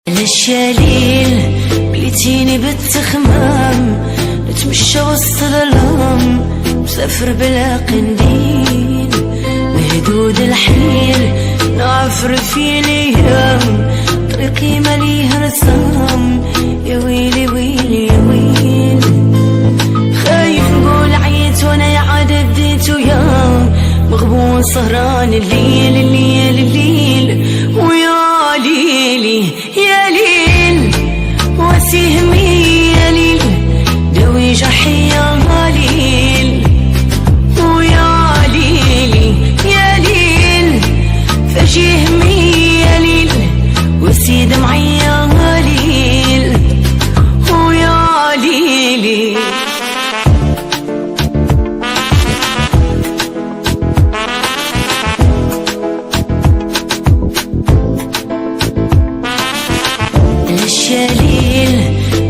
الشليل بليتيني بالتخمام، نتمشى وسط الظلام، مسافر بلا قنديل، مهدود الحيل نعفر في الايام، طريقي مليه رسام، يا ويلي ويلي يا ويل. خايف نقول عيت وانا يا عاد بديت ويا مغبون سهران الليل الليل الليل، ويا ليلي يا ليل وسهمي يا ليل، دوي جرحي يا ليل، ويا ليلي يا ليل فجهمي يا ليل، وسي دمعي يا ليل، ويا ليلي. الشليل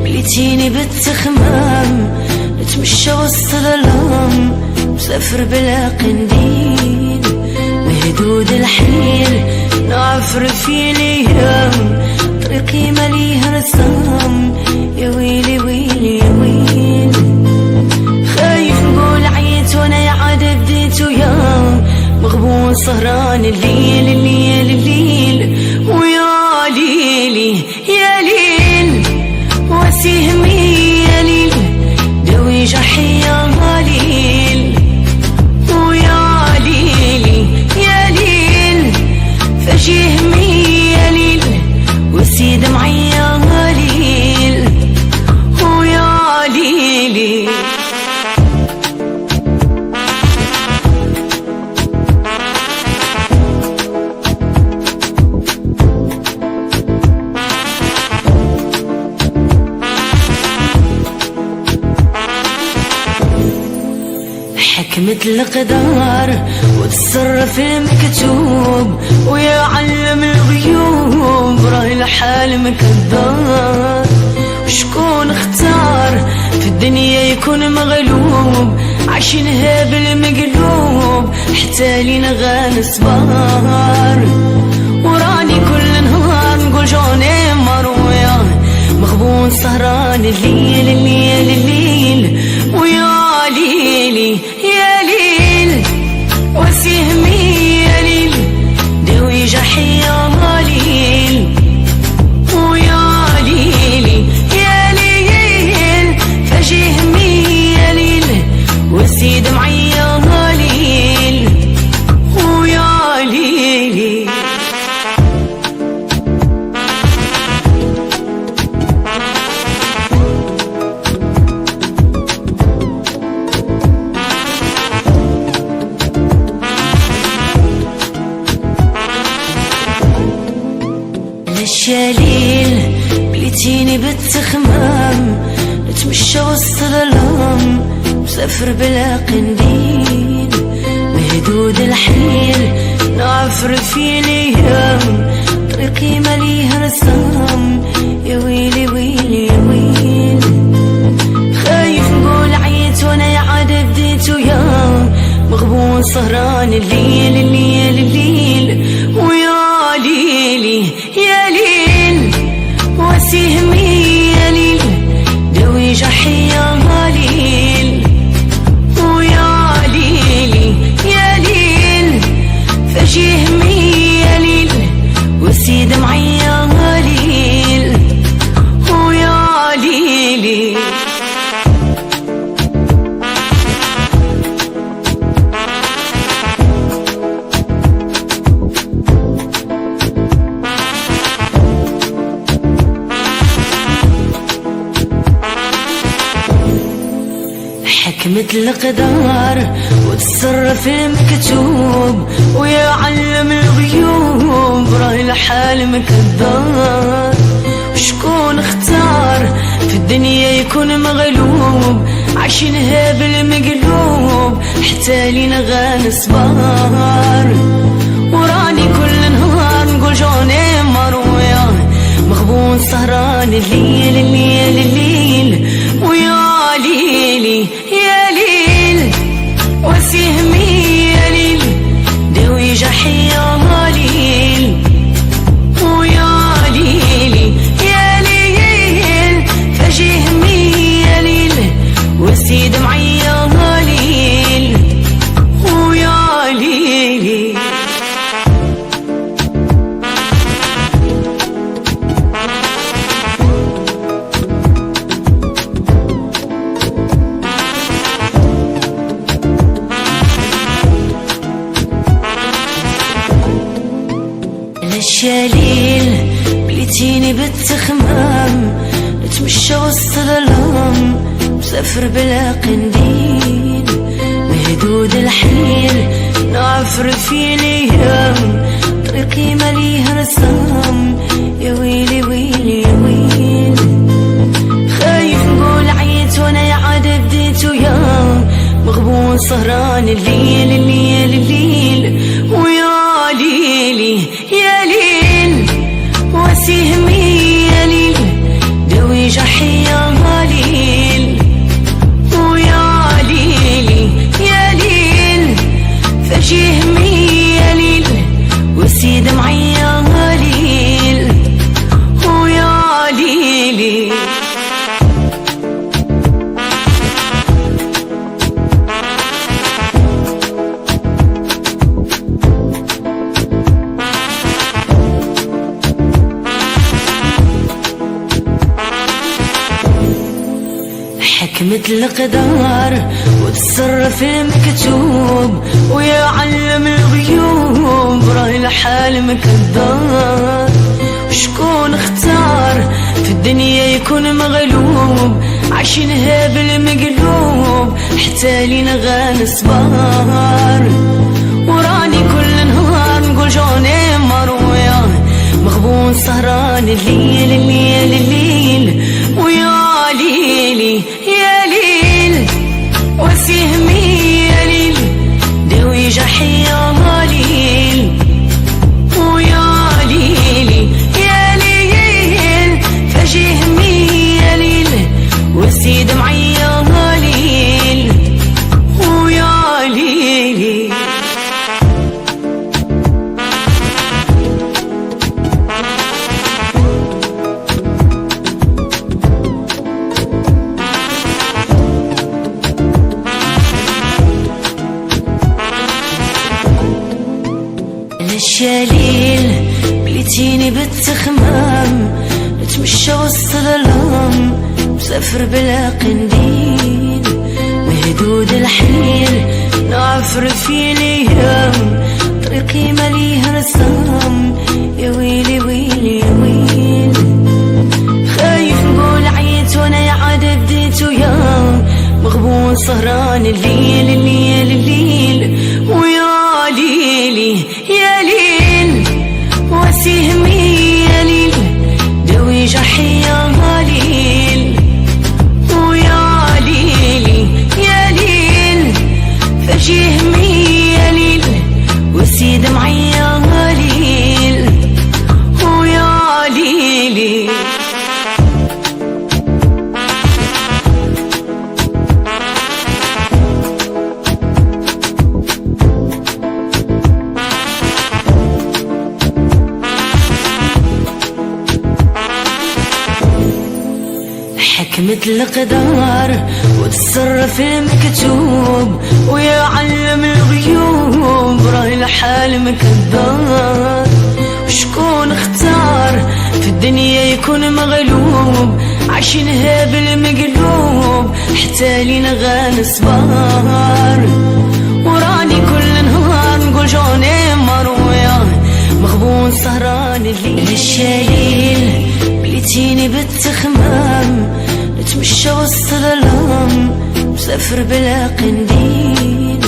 بليتيني بالتخمام، نتمشى وسط الظلام، مسافر بلا قنديل، مهدود الحيل نعفر في الايام، طريقي مليه رسام، يا ويلي ويلي يا ويل. خايف نقول عيت وانا يا عاد بديت ويا مغبون سهران الليل الليل الليل، ويا ليلي يا ليل وسهمي يا ليل، دوي جرحي يا ليل، ويا ليلي يا ليل فجهمي يا ليل، وسي دمعي يا ليل، ويا ليلي. حكمة القدر وتصرف المكتوب، ويعلم الغيوب راه الحال مكدار، وشكون اختار في الدنيا يكون مغلوب، عايشينها بالمقلوب حتى لينا غنصبر، وراني كل نهار نقول جوني مروية مغبون سهران الليل الليل الليل، ويا ليلي يا ليل وسهمي يا ليل، دوي جرحي يا ليل، ويا ليلي يا ليل فجهمي يا ليل، وسي دمعي يا ليل، ويا ليلي. الشليل بليتيني بالتخمام، نتمشى وسط الظلام، مسافر بلا قنديل، مهدود الحيل نعفر في الايام، طريقي مليه رسام، يا ويلي ويلي يا ويل. خايف نقول عيت وانا يا عاد بديت ويا مغبون سهران الليل الليل الليل، ويا ليلي يا ليل وسهمي يا ليل، دوي جرحي يا ليل، ويا ليلي يا ليل فجهمي يا ليل، وسي دمعي يا ليل، ويا ليلي. حكمة القدر وتصرف المكتوب، ويعلم الغيوب راه الحال مكدار، وشكون اختار في الدنيا يكون مغلوب، عايشينها بالمقلوب حتى لينا غنصبر، وراني كل نهار نقول جوني مروية مغبون سهران الليل الليل الليل، ويا ليلي يا ليل وسهمي يا ليل، دوي جرحي يا ليل، ويا ليلي بليتيني بالتخمام نتمشى وسط الظلام مسافر بلا قنديل مهدود الحيل نعفر في الايام طريقي مليه رسام يا ويلي ويلي يا ويلي خايف نقول عيت وانا يا عاد بديت ويا مغبون سهران الليل الليل الليل ويا ليلي يا ليل وسيهمي يا ليل دوي جحي يا ليل ويا ليلي يا ليل فجيهمي يا ليل وسيد معي يا ليل ويا ليلي حكمة القدر وتصرف المكتوب ويا علم الغيوب راه الحال مكدر وشكون اختار في الدنيا يكون مغلوب عايشينها بالمقلوب حتى لينا غنصبر وراني كل نهار نقول جوني مروية مغبون سهران الليل الليل الليل ويا ليلي يا ليل وسيهمي يا ليل دوي جحي يا ليل ويا ليلي يا ليل فجيهمي يا ليل وسيد معي يا ليل ويا ليلي الشليل بليتيني بالتخمام نتمشى وسط الظلام مسافر بلا قنديل مهدود الحيل نعفر في الايام طريقي مليه رسام يا ويلي ويلي يا ويلي خايف نقول عيت وانا يا عاد بديت ويا مغبون سهران الليل الليل الليل ويا ليلي يا ليل وسيهمي يا ليل دوي جحي يا ليل ويا ليلي يا ليل فجيهمي يا ليل وسيد معي يا ليل ويا ليلي حكمة القدر وتصرف المكتوب ويا علم الغيوب راه الحال مكدر وشكون اختار في الدنيا يكون مغلوب عايشينها بالمقلوب حتى لينا غنصبر وراني كل نهار نقول جوني مروية مغبون سهران الليل الشليل بليتيني بالتخمام نتمشى وسط الظلام مسافر بلا قنديل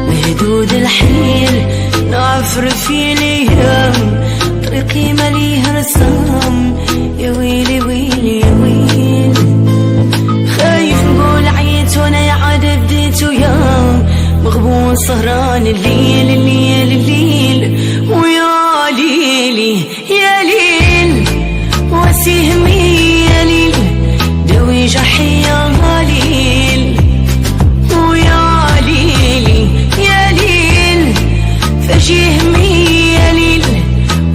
مهدود الحيل نعفر في الايام طريقي مليه رسام يا ويلي ويلي يا ويلي خايف نقول عيت وانا يا عاد بديت ويا مغبون سهران الليل الليل الليل ويا ليلي يا ليل وسيهمي يا ليل دوي جحي يا ليل ويا ليلي يا ليل فجيهمي يا ليل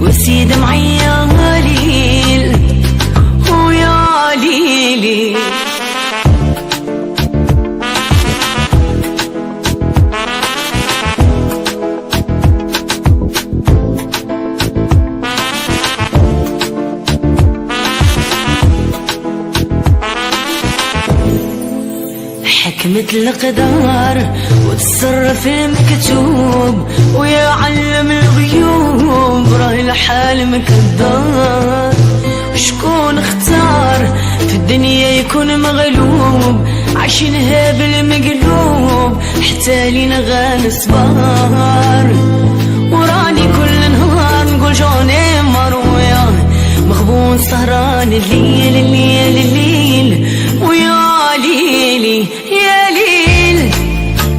وسيد معي يا ليل ويا ليلي حكمة القدر وتصرف المكتوب ويا علم الغيوب راه الحال مكدر يكون مغلوب عايشينها بالمقلوب حتى لينا غنصبر وراني كل نهار نقول جوني مروية مغبون سهران الليل الليل الليل ويا ليلي يا ليل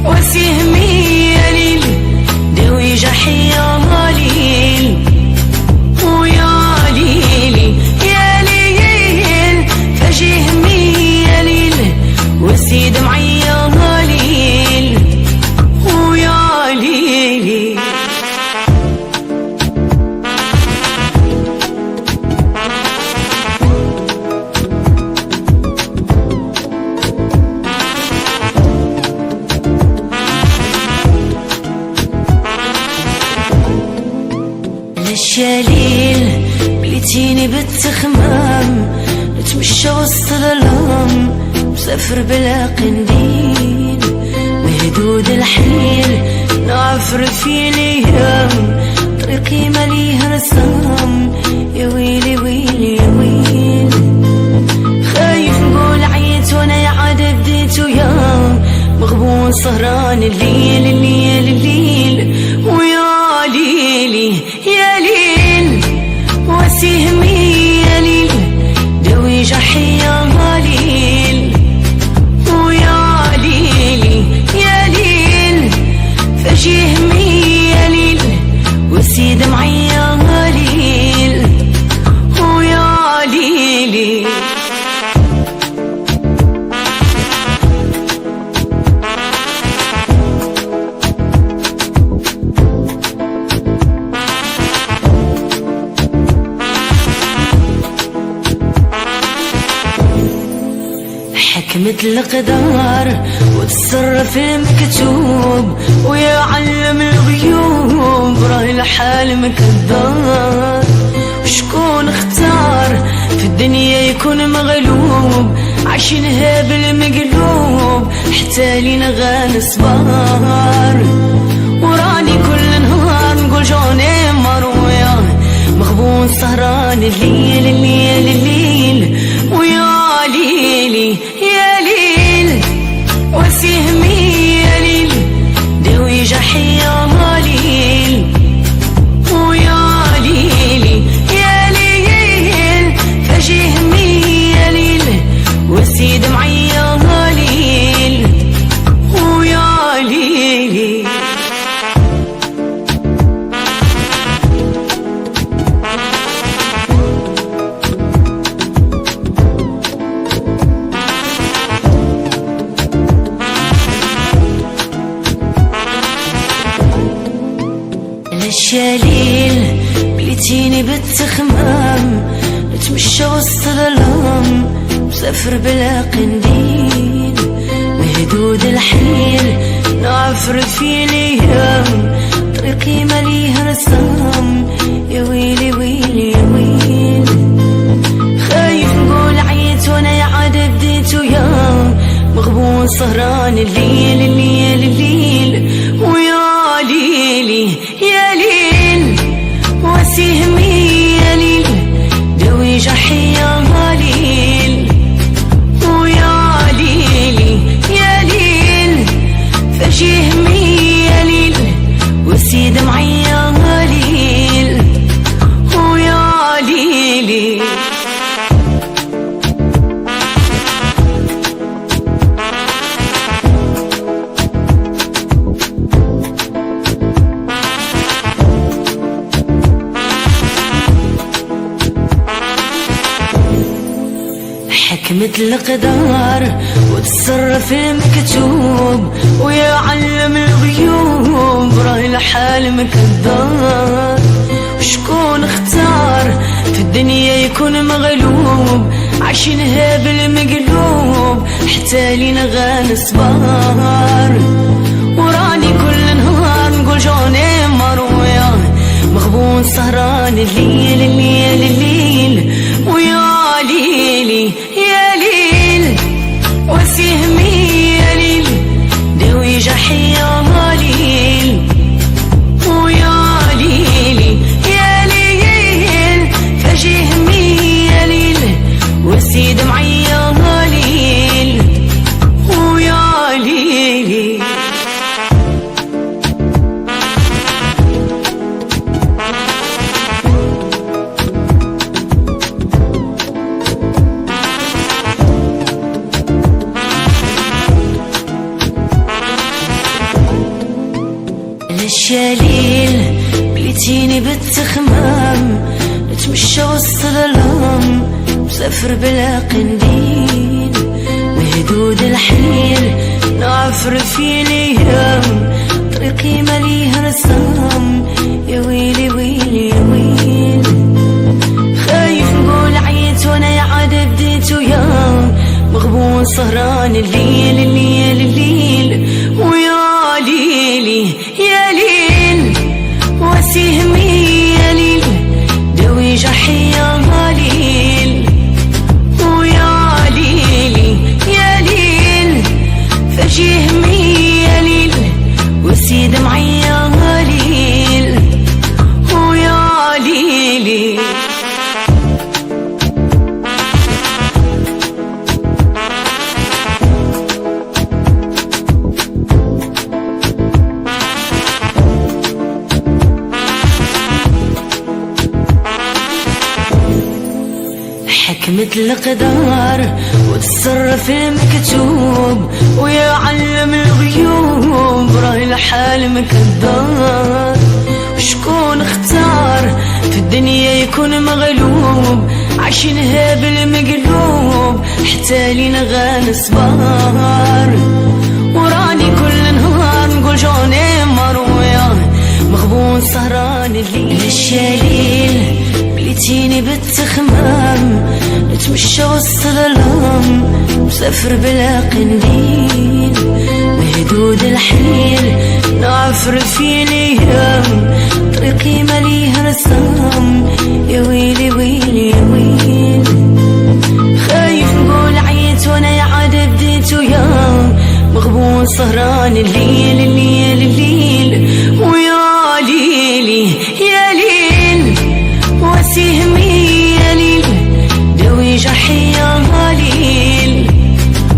وسهمي يا ليل داوي جرحي يا ليل ويا ليلي يا ليل فجهمي يا ليل وسيد معي يا ليل ويا ليلي الشليل بليتيني بالتخمام نتمشى وسط الظلام مسافر بلا قنديل مهدود الحيل نعفر في الايام طريقي مليه رسام يا ويلي ويلي يا ويل خايف نقول عيت وانا يا عاد بديت ويا مغبون سهران الليل الليل الليل ويا ليلي يا ليل وسهمي يا ليل داوي جرحي يا ليل ويا ليلي يا ليل فجهمي يا ليل وسيد معي يا ليل ويا ليلي حكمت القدر وتصرف المكتوب ويعلم الغيوب راه الحال مكدر وشكون اختار في الدنيا يكون مغلوب عايشينها بالمقلوب حتى لينا غنصبر وراني كل نهار نقول جوني مروية مغبون سهران الليل الليل الليل ويا ليلي يا ليل وسهمي يا ليل داوي جرحي يا ليل ويا ليلي يا ليل فجهمي يا ليل وسيد معي يا ليل ويا ليلي الشليل بليتيني بالتخمام نتمشى وسط الظلام مسافر بلا قنديل مهدود الحيل نعفر في الايام طريقي مليه رسام يا ويلي ويلي يا ويل خايف نقول عيت وانا يا عاد بديت ويا مغبون سهران الليل الليل الليل ويا ليلي يا ليل وسهمي يا ليل داوي جرحي يا ليل ويا ليلي يا ليل فجهمي يا ليل وسيد معي يا ليل ويا ليلي حكمت القدر وتصرف المكتوب ويعلم الغيوب راه الحال مكدر وشكون اختار في الدنيا يكون مغلوب عايشينها بالمقلوب حتى لينا غنصبر وراني كل نهار نقول جوني مروية مغبون سهران الليل الليل الليل ويا ليلي يا ليل وسهمي يا ليل داوي جرحي يا ليل ويا ليلي يا ليل فجهمي يا ليل وسيد معي يا ليل للشليل بليتيني بالتخمام، نتمشى وسط الظلام مسافر بلا قنديل، مهدود الحيل نعفر في الايام، طريقي مليها رسام، يا ويلي ويلي يا ويل. خايف نقول عييت وانا يا عاد بديت ويا مغبون سهران الليل الليل الليل، ويا ليلي يا ليل وسيهمي يا ليل، دوي جرحي يا ليل، ويا ليلي يا ليل فجيهمي يا ليل، وسي دمعي يا ليل، ويا ليلي. حكمة القدر وتصرف المكتوب، ويا علم الغيوب راه الحال مكدار، وشكون اختار في الدنيا يكون مغلوب، عايشينها بالمقلوب حتى لينا غنصبر، وراني كل نهار نقول جوني مروية مغبون سهران الليل للشليل بليتيني بالتخمام، نتمشى وسط الظلام مسافر بلا قنديل، مهدود الحيل نعفر في الايام، طريقي مليها رسام، يا ويلي ويلي يا ويل. خايف نقول عييت وانا يا عاد بديت ويا مغبون سهران الليل الليل الليل، ويا ليلي يا ليل وسيهمي يا ليل، دوي جرحي